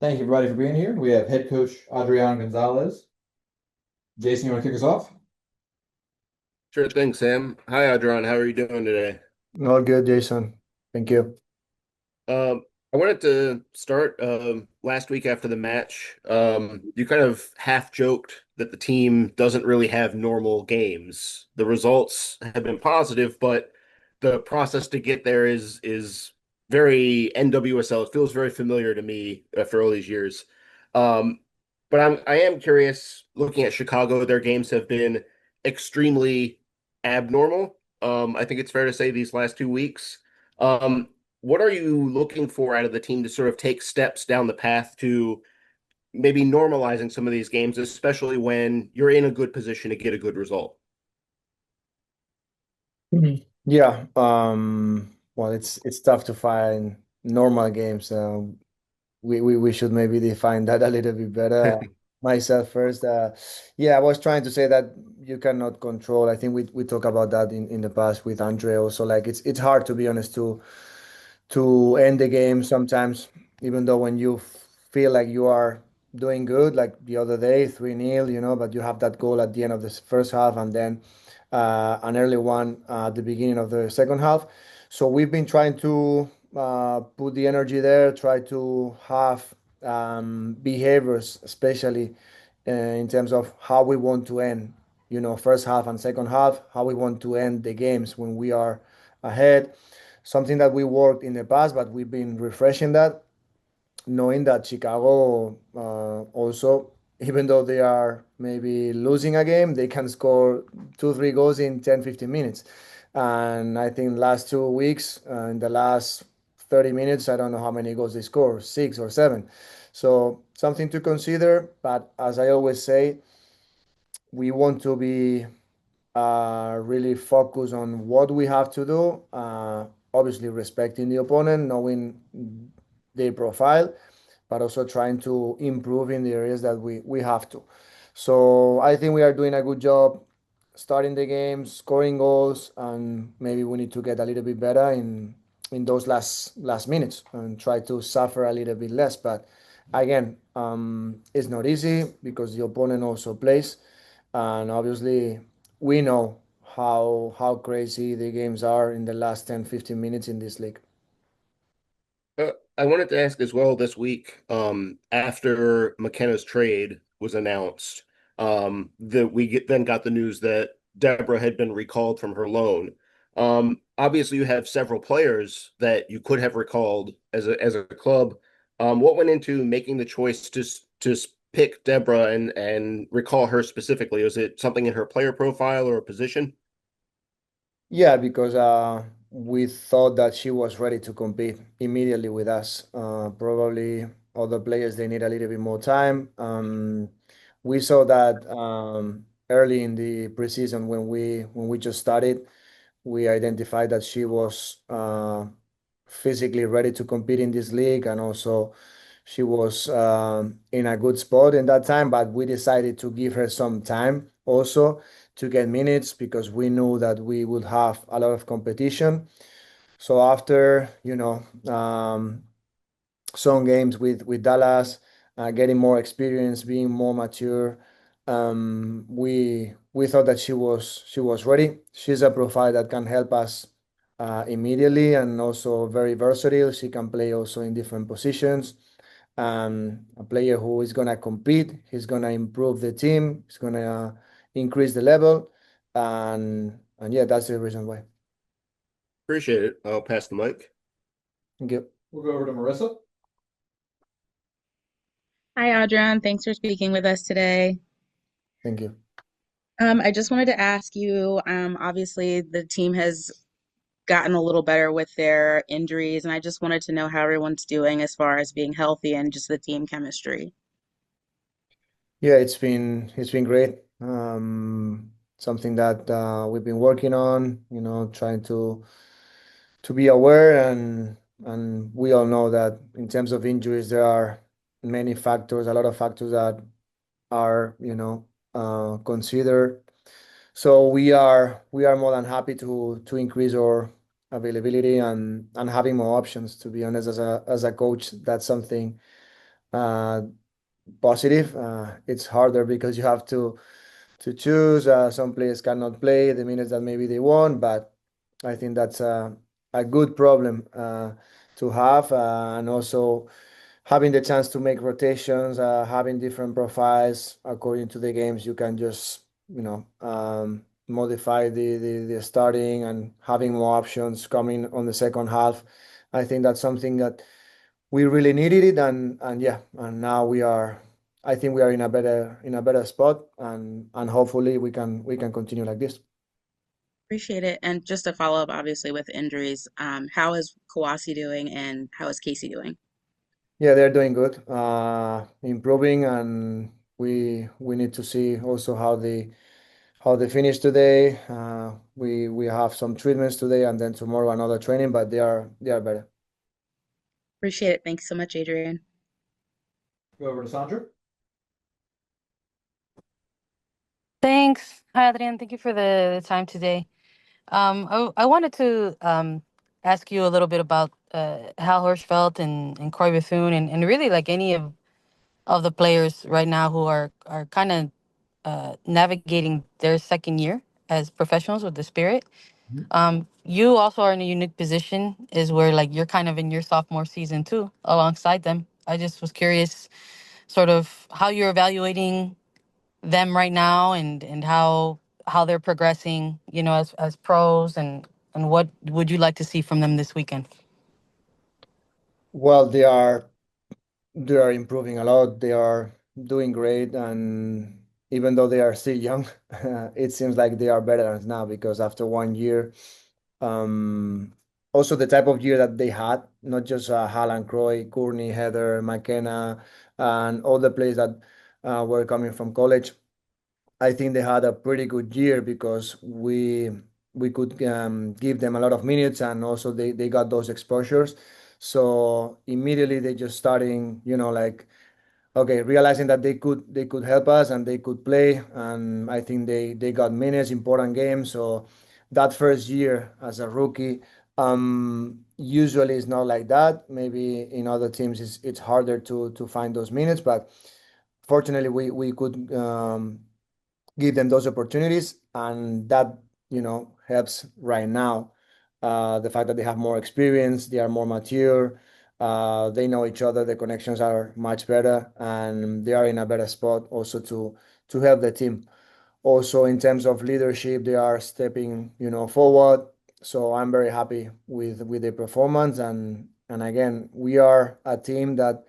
Thank you, everybody, for being here. We have head coach Adrián González. Jason, you want to kick us off? Sure thing, Sam. Hi, Adrián. How are you doing today? All good, Jason. Thank you. I wanted to start last week after the match. You kind of half joked that the team doesn't really have normal games. The results have been positive, but the process to get there is very NWSL. It feels very familiar to me after all these years. Um, but I am curious. Looking at Chicago, their games have been extremely abnormal. I think it's fair to say these last 2 weeks. Um, what are you looking for out of the team to sort of take steps down the path to maybe normalizing some of these games, especially when you're in a good position to get a good result? Mhm. Yeah, well, it's tough to find normal games. We should maybe define that a little bit better. Myself first. Yeah, I was trying to say that you cannot control. I think we talked about that in the past with Andre also. Like it's hard to be honest to end the game sometimes, even though when you feel like you are doing good, like the other day, 3-0, but you have that goal at the end of the first half and then an early one at the beginning of the second half. So we've been trying to put the energy there, try to have behaviors, especially in terms of how we want to end, first half and second half, how we want to end the games when we are ahead, something that we worked in the past, but we've been refreshing that, knowing that Chicago also, even though they are maybe losing a game, they can score 2, 3 goals in 10, 15 minutes. And I think last 2 weeks, in the last 30 minutes, I don't know how many goals they score, 6 or 7. So something to consider. But as I always say, we want to be really focus on what we have to do. Obviously, respecting the opponent, knowing their profile, but also trying to improve in the areas that we have to. So I think we are doing a good job starting the game, scoring goals, and maybe we need to get a little bit better in those last minutes and try to suffer a little bit less. But again, it's not easy because the opponent also plays, and obviously we know how crazy the games are in the last 10, 15 minutes in this league. I wanted to ask as well this week, after McKenna's trade was announced, that then got the news that Deborah had been recalled from her loan. Obviously, you have several players that you could have recalled as a club. What went into making the choice to pick Deborah and recall her specifically? Was it something in her player profile or a position? Yeah, because we thought that she was ready to compete immediately with us. Probably other players they need a little bit more time. We saw that early in the preseason when we just started. We identified that she was physically ready to compete in this league, and also she was in a good spot in that time. But we decided to give her some time also to get minutes because we knew that we would have a lot of competition. So after, some games with Dallas, getting more experience, being more mature. We thought that she was ready. She's a profile that can help us immediately and also very versatile. She can play also in different positions. A player who is gonna compete. He's gonna improve the team. He's gonna increase the level, and yeah, that's the reason why. Appreciate it. I'll pass the mic. Thank you. We'll go over to Marissa. Hi, Adrián. Thanks for speaking with us today. Thank you. I just wanted to ask you, obviously the team has gotten a little better with their injuries, and I just wanted to know how everyone's doing as far as being healthy and just the team chemistry. Yeah, it's been great. Something that we've been working on, trying to be aware, and we all know that in terms of injuries, there are many factors, a lot of factors that are, considered. So we are more than happy to increase our availability and having more options. To be honest, as a coach, that's something uh, positive. It's harder because you have to choose. Some players cannot play the minutes that maybe they want, but I think that's a good problem to have, and also having the chance to make rotations, having different profiles according to the games. You can just modify the starting and having more options coming on the second half. I think that's something that we really needed it, and yeah, and now we are. I think we are in a better spot, and hopefully we can continue like this. Appreciate it. And just to follow up, obviously, with injuries, how is Kawasi doing and how is Casey doing? Yeah, they're doing good, improving, and we need to see also how they finish today. We have some treatments today, and then tomorrow another training, but they are better. Appreciate it. Thanks so much, Adrian. Go over to Sandra. Thanks. Hi, Adrián. Thank you for the time today. I wanted to ask you a little bit about Hal Hirschfeld and Corey Bethune and really like any of the players right now who are kind of navigating their second year as professionals with the Spirit. You also are in a unique position, is where like you're kind of in your sophomore season too, alongside them. I just was curious, sort of how you're evaluating them right now and how they're progressing, as pros and what would you like to see from them this weekend? Well, they are improving a lot. They are doing great, and even though they are still young, it seems like they are better now because after 1 year, um, also the type of year that they had, not just Haaland, Croy, Courtney, Heather, McKenna, and all the players that were coming from college. I think they had a pretty good year because we could give them a lot of minutes, and also they got those exposures. So immediately they just starting, like, okay, realizing that they could help us and they could play, and I think they got minutes, important games. So that first year as a rookie, usually it's not like that. Maybe in other teams it's harder to find those minutes, but fortunately we could give them those opportunities, and that helps right now. The fact that they have more experience, they are more mature, they know each other, the connections are much better, and they are in a better spot also to help the team. Also, in terms of leadership, they are stepping forward. So I'm very happy with the performance, and again, we are a team that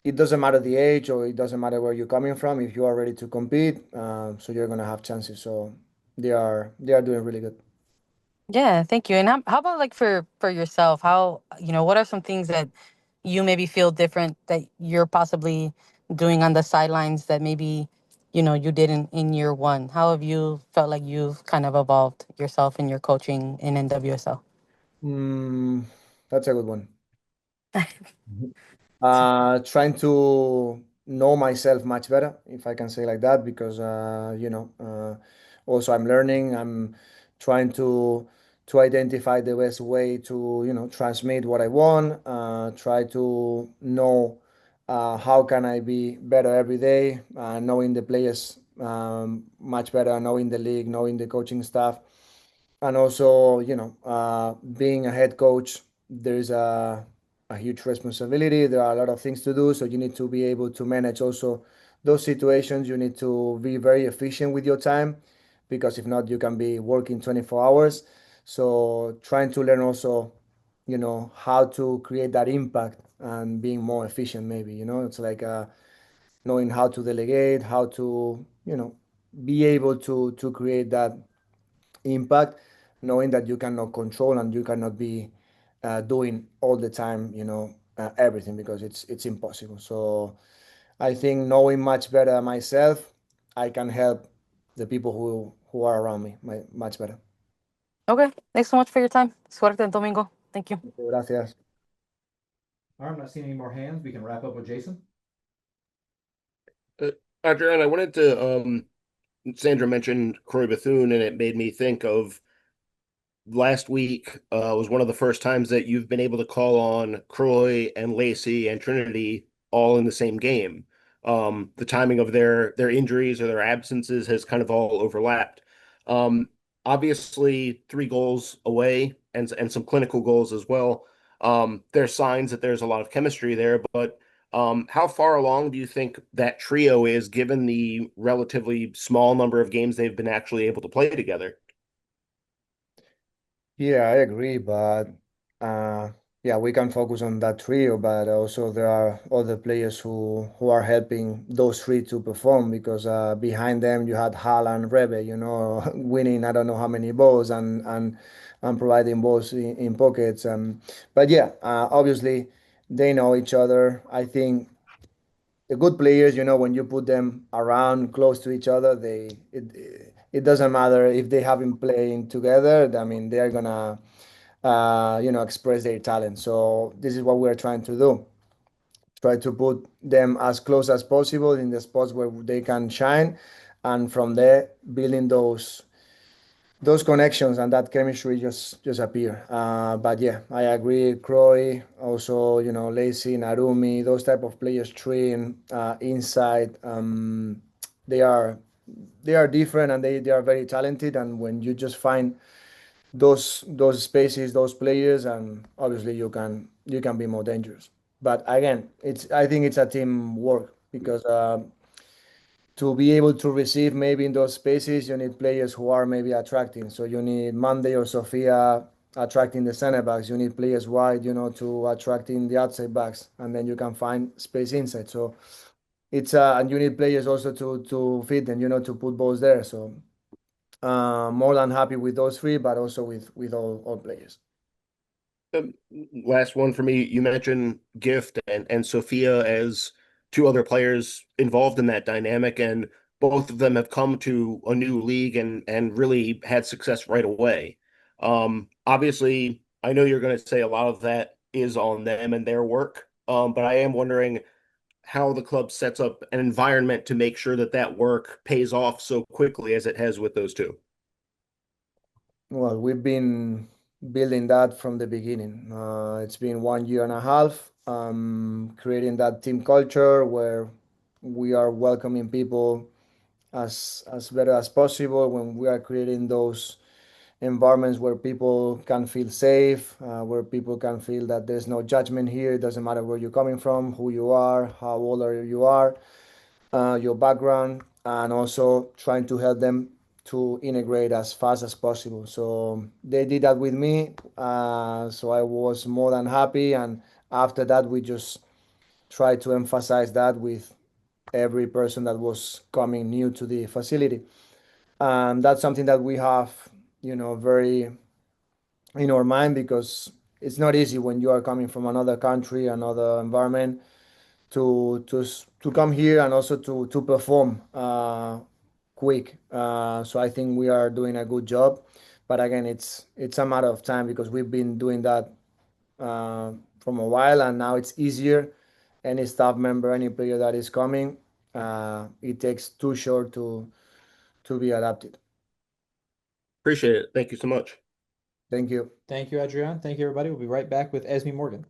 it doesn't matter the age, or it doesn't matter where you're coming from. If you are ready to compete, so you're gonna have chances. So they are doing really good. Yeah, thank you. And how about like for yourself? How, what are some things that you maybe feel different that you're possibly doing on the sidelines that maybe you did in year one? How have you felt like you've kind of evolved yourself in your coaching in NWSL? Mm, that's a good one. Trying to know myself much better, if I can say like that, because also I'm learning. I'm trying to identify the best way to transmit what I want. Try to know how can I be better every day, knowing the players much better, knowing the league, knowing the coaching staff, and also being a head coach. There is a huge responsibility. There are a lot of things to do, so you need to be able to manage also those situations. You need to be very efficient with your time, because if not, you can be working 24 hours. So trying to learn also how to create that impact and being more efficient, maybe it's like knowing how to delegate, how to be able to create that impact, knowing that you cannot control and you cannot be doing all the time, everything, because it's impossible. So I think knowing much better myself, I can help the people who are around me much better. Okay, thanks so much for your time. Suerte en domingo. Thank you. Gracias. All right, I'm not seeing any more hands. We can wrap up with Jason. Adrián, I wanted to Sandra mentioned Corey Bethune, and it made me think of last week was one of the first times that you've been able to call on Croy and Lacey and Trinity all in the same game. The timing of their injuries or their absences has kind of all overlapped. Um, Obviously, 3 goals away and some clinical goals as well. There's signs that there's a lot of chemistry there, but how far along do you think that trio is, given the relatively small number of games they've been actually able to play together? Yeah, I agree, but uh, yeah, we can focus on that trio, but also there are other players who are helping those three to perform because behind them you had Hal and Rebe, winning I don't know how many balls and providing balls in pockets. But yeah, obviously they know each other. I think the good players, when you put them around close to each other, it doesn't matter if they have been playing together. I mean, they are gonna express their talent. So this is what we're trying to do. Try to put them as close as possible in the spots where they can shine, and from there building those connections and that chemistry just appear. But yeah, I agree. Croy, also, Lacey, Narumi, those type of players, train inside. They are they are different and they are very talented. And when you just find those spaces, those players, and obviously you can be more dangerous. But again, I think it's a team work because to be able to receive maybe in those spaces, you need players who are maybe attracting. So you need Monday or Sophia attracting the center backs. You need players wide, to attracting the outside backs, and then you can find space inside. So it's and you need players also to feed them, to put balls there. So more than happy with those three, but also with all players. Um, Last one for me. You mentioned Gift and Sophia as 2 other players involved in that dynamic, and both of them have come to a new league and really had success right away. Obviously, I know you're going to say a lot of that is on them and their work, but I am wondering how the club sets up an environment to make sure that that work pays off so quickly as it has with those two. Well, we've been building that from the beginning. It's been 1 year and a half, creating that team culture where we are welcoming people as better as possible. When we are creating those environments where people can feel safe, where people can feel that there's no judgment here. It doesn't matter where you're coming from, who you are, how old you are, your background, and also trying to help them to integrate as fast as possible. So they did that with me. So I was more than happy. And after that, we just tried to emphasize that with every person that was coming new to the facility. And that's something that we have, very in our mind because it's not easy when you are coming from another country, another environment to come here and also to perform quick. So I think we are doing a good job. But again, it's a matter of time because we've been doing that from a while, and now it's easier. Any staff member, any player that is coming, it takes too short to be adapted. Appreciate it. Thank you so much. Thank you. Thank you, Adrián. Thank you, everybody. We'll be right back with Esme Morgan.